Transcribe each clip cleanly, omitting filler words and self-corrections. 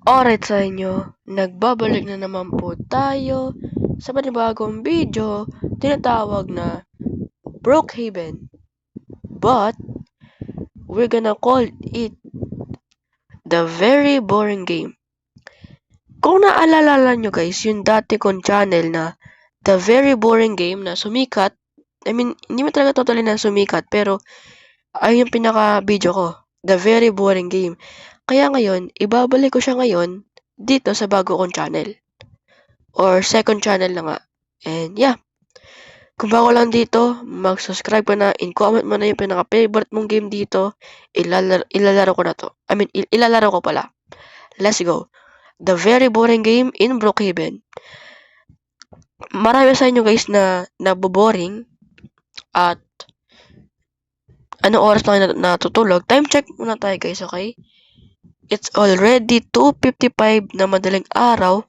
Alright sa inyo, nagbabalik na naman po tayo sa panibagong video tinatawag na Brookhaven. But, we're gonna call it the very boring game. Kung naalala nyo guys, yung dati kong channel na the very boring game na sumikat, I mean, hindi mo talaga totally na sumikat, pero ay yung pinaka-video ko, the very boring game. Kaya ngayon, ibabalik ko siya ngayon dito sa bago kong channel. Or second channel na nga. And yeah, kung bago lang dito, mag-subscribe ka na, in-comment mo na yung pinaka-favorite mong game dito, ilalaro ko na to. I mean, ilalaro ko pala. Let's go. The very boring game in Brookhaven. Marami sa inyo guys na naboboring at anong oras lang natutulog. Time check muna tayo guys, okay? It's already 2:55 na madaling araw.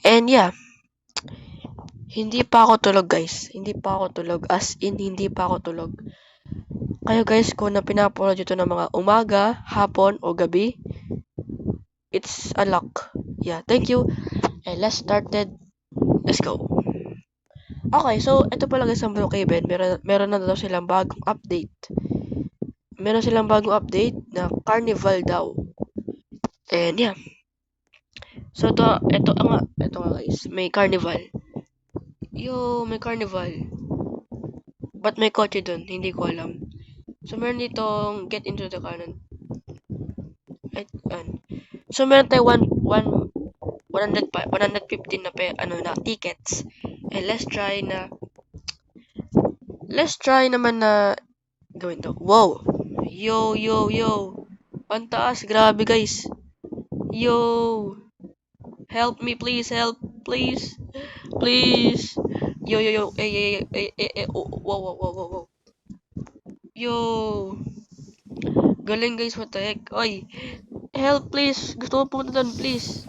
And yeah, hindi pa ako tulog guys. Hindi pa ako tulog. As in, hindi pa ako tulog. Kayo guys, kung na pinapanood ito ng mga umaga, hapon, o gabi, it's a luck. Yeah, thank you. And let's started. Let's go. Okay, so ito pala guys ang Brookhaven. Meron na daw silang bagong update. Meron silang bagong update na Carnival daw. And yeah. So ito nga guys, may Carnival. May Carnival. Ba't may kotse dun? Hindi ko alam. So meron ditong get into the canon. So meron tayo 115 na tickets. And let's try naman na gawin to. Wow. Yo. Pantaas, grabe guys. Yo. Help me please, please. Yo. Wow. Yo. Galing guys, what the heck? Oy. Help please. Gusto ko pumunta doon, please.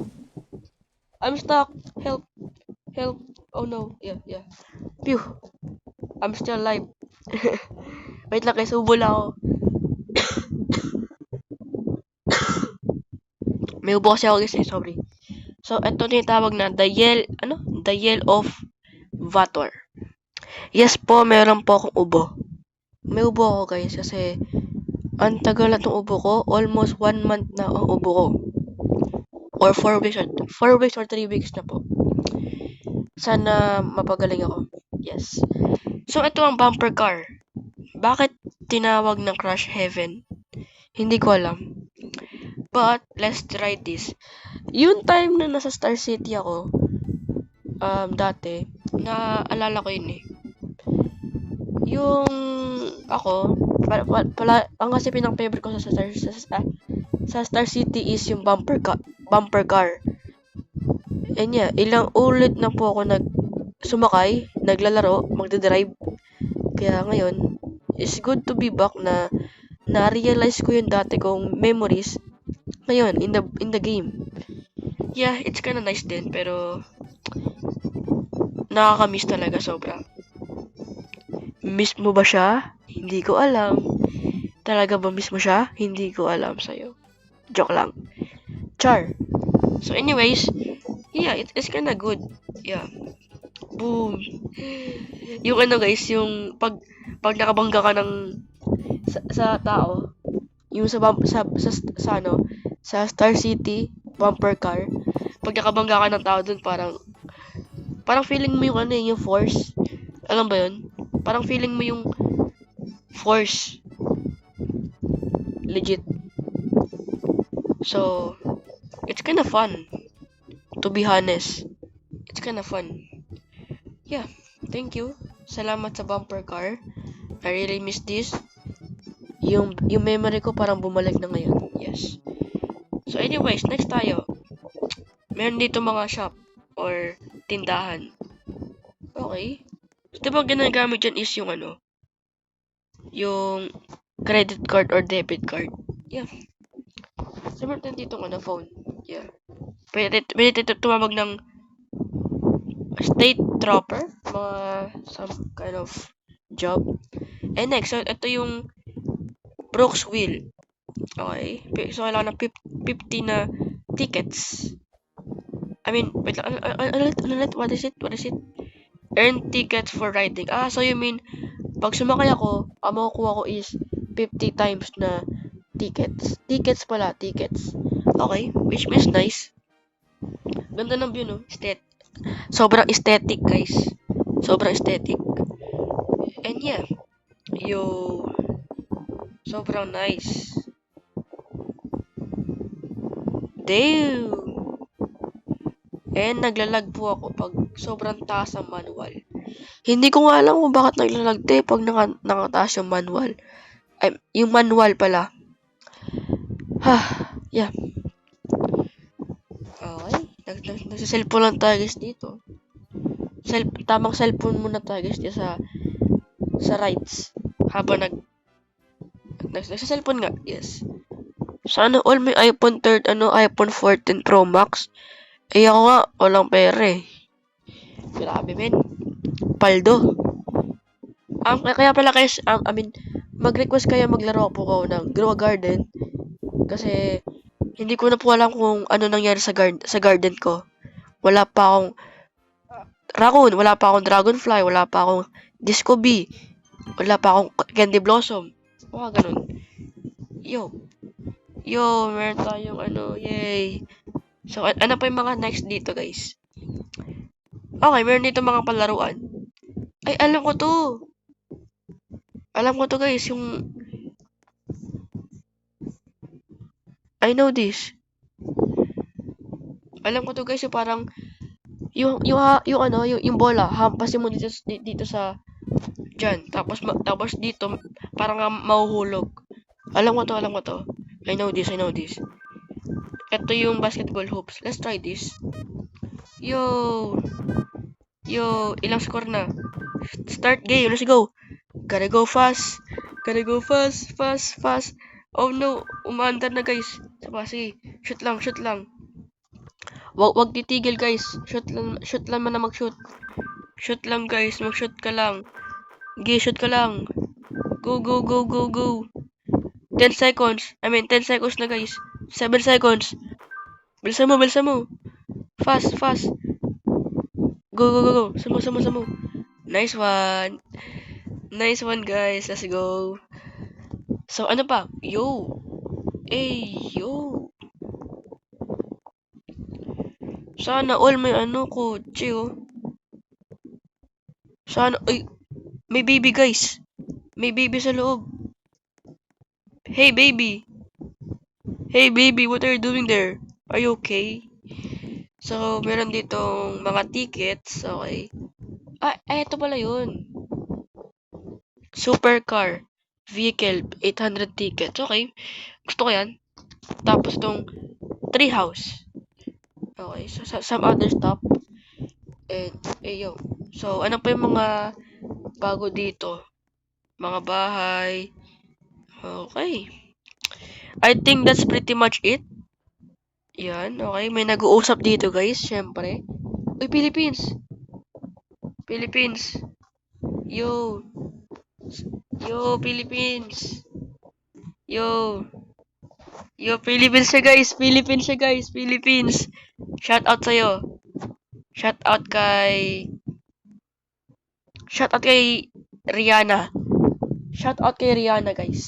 I'm stuck. Help. Oh no. Yeah. Pew. I'm still alive. Wait lang guys, ubo lang ako. May ubo kasi ako guys, sorry. So, ito tinatawag na the Yell of Vator. Yes po, meron po akong ubo. May ubo ako guys kasi ang tagal na itong ubo ko. Almost 1 month na ang ubo ko. Or 4 weeks or 3 weeks na po. Sana mapagaling ako. Yes. So, ito ang bumper car. Bakit tinawag ng Crash Heaven? Hindi ko alam. But, let's try this. Yung time na nasa Star City ako, dati, naalala ko yun eh. Yung ako, ang kasi pinang-favorite ko sa Star City is yung bumper car. And yeah, ilang ulit na po ako sumakay, naglalaro, magdadrive. Kaya ngayon, it's good to be back na na-realize ko yung dati kong memories ngayon in the game. Yeah, it's kinda nice din, pero nakaka-miss talaga sobra. Miss mo ba siya? Hindi ko alam. Talaga ba miss mo siya? Hindi ko alam sa'yo. Joke lang. Char. So anyways, yeah, it's kinda good. Yeah. Boom. Yung guys, yung pag nakabangga ka ng sa tao, yung sa Star City bumper car, pag nakabangga ka ng tao dun, parang feeling mo yung yung force. Alam ba yun? Parang feeling mo yung force. Legit. So, it's kind of fun. To be honest. It's kind of fun. Yeah. Thank you. Salamat sa bumper car. I really miss this. Yung memory ko parang bumalik na ngayon. Yes. So anyways, next tayo. Meron dito mga shop or tindahan. Okay. So, diba ginagamit dyan is yung yung credit card or debit card. Yeah. So, meron dito phone. Yeah. Pwede tumawag ng state trooper, some kind of job. And next, so ito yung Brooks Wheel. Okay. So, kailangan ng 50 na tickets. I mean, wait lang. Ano ulit? What is it? Earn tickets for riding. So you mean, pag sumakay ako, ang makukuha ko is 50 times na tickets. Tickets. Okay, which means nice. Ganda ng view, no? Sobrang aesthetic, guys. Sobrang aesthetic. And yeah, sobrang nice. Damn! And naglalag po ako pag sobrang taas ang manual. Hindi ko nga alam kung bakit naglalag pag nakataas yung manual. Yung manual pala. Yeah. Okay. Nagsa-cellphone lang tayo guys dito. Tamang cellphone muna tayo guys dito sa rides. Habang nagsa-cellphone nga. Yes. Sana all may iPhone 14 Pro Max. Ako nga, walang pera Grabe men. Paldo. Kaya pala guys, mag-request kayo maglaro po ko ng Grow a Garden. Kasi, hindi ko na po alam kung ano nangyari sa garden ko. Wala pa akong raccoon, wala pa akong dragonfly, wala pa akong disco bee, wala pa akong candy blossom. Ganun. Meron tayong yay. So, ano pa yung mga next dito, guys? Okay, meron dito mga palaruan. Alam ko to. Guys, I know this. Alam ko to, guys, yung parang yung bola, hampasin mo dito sa dyan. Tapos dito, parang mahuhulog. Alam ko to. I know this. Ito yung basketball hoops. Let's try this. Ilang score na? Start game. Let's go. Gotta go fast. Fast. Oh no, umaandar na guys. Sige, shoot lang. Wag titigil guys. Shoot lang man na mag-shoot. Shoot lang guys, mag-shoot ka lang. Shoot ka lang. Go. 10 seconds. 10 seconds na guys. 7 seconds. Bilisan mo. Fast. Go. Samo. Nice one guys. Let's go. So ano pa? Yo. Sana all may kotse Sana may baby guys. May baby sa loob. Hey baby, what are you doing there? Are you okay? So, meron ditong mga tickets. Okay. Ito pala yun. Supercar vehicle 800 tickets. Okay. Gusto ko yan. Tapos tong treehouse. Okay. So, some other stuff. And, So, ano pa yung mga bago dito? Mga bahay. Okay. I think that's pretty much it. Yan, okay. May nag-uusap dito, guys. Syempre. Uy, Philippines! Yo, Philippines! Yo, Philippines siya, guys! Philippines! Shout out sa'yo. Shout out kay Rihanna. Guys.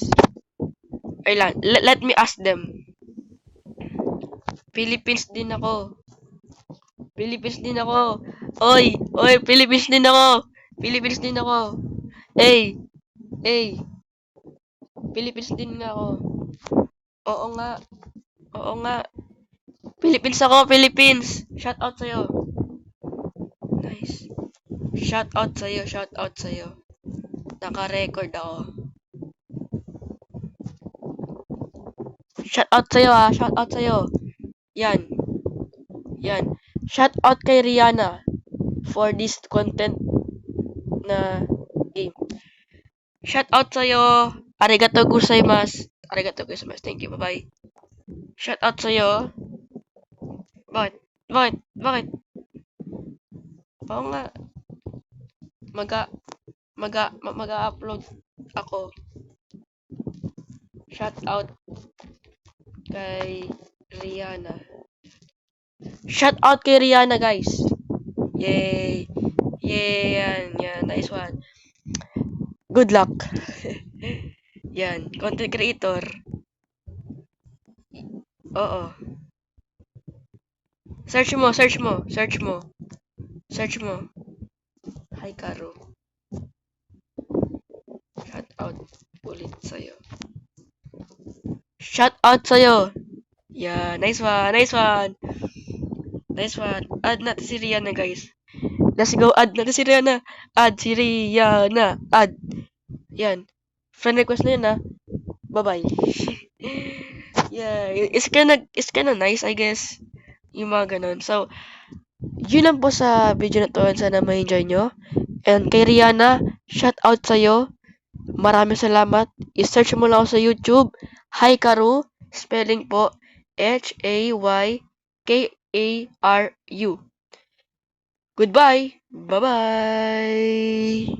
Let me ask them. Philippines din ako. Oy, Philippines din ako. Hey. Philippines din nga ako. Oo nga. Philippines ako, Philippines. Shout out sa'yo. Nice. Shout out sa'yo. Naka-record ako. Shout out sa'yo. Yan. Shout out kay Rihanna for this content na game. Shout out sa'yo. Arigato gozaimasu. Thank you. Bye-bye. Shout out sa'yo. Bakit? Oo nga. Mag-upload. ako. Shout out kay Rihanna. Shout out kay Rihanna, guys. Yay. Yay, yan. Nice one. Good luck. Yan. Content creator. Oo. Search mo. Hi, Karo. Shout out ulit sa'yo. Shout out sa'yo. Yeah, nice one. Add natin si Rihanna, guys. Let's go, add natin si Rihanna. Add. Yan. Friend request na yun, ha. Bye-bye. Yeah, it's kinda nice, I guess. Yung mga ganun. So, yun lang po sa video na to. Sana ma-enjoy nyo. And kay Rihanna, shout out sa'yo. Maraming salamat. I-search mo lang ako sa YouTube. Hi Karu. Spelling po Haykaru. Goodbye. Bye-bye.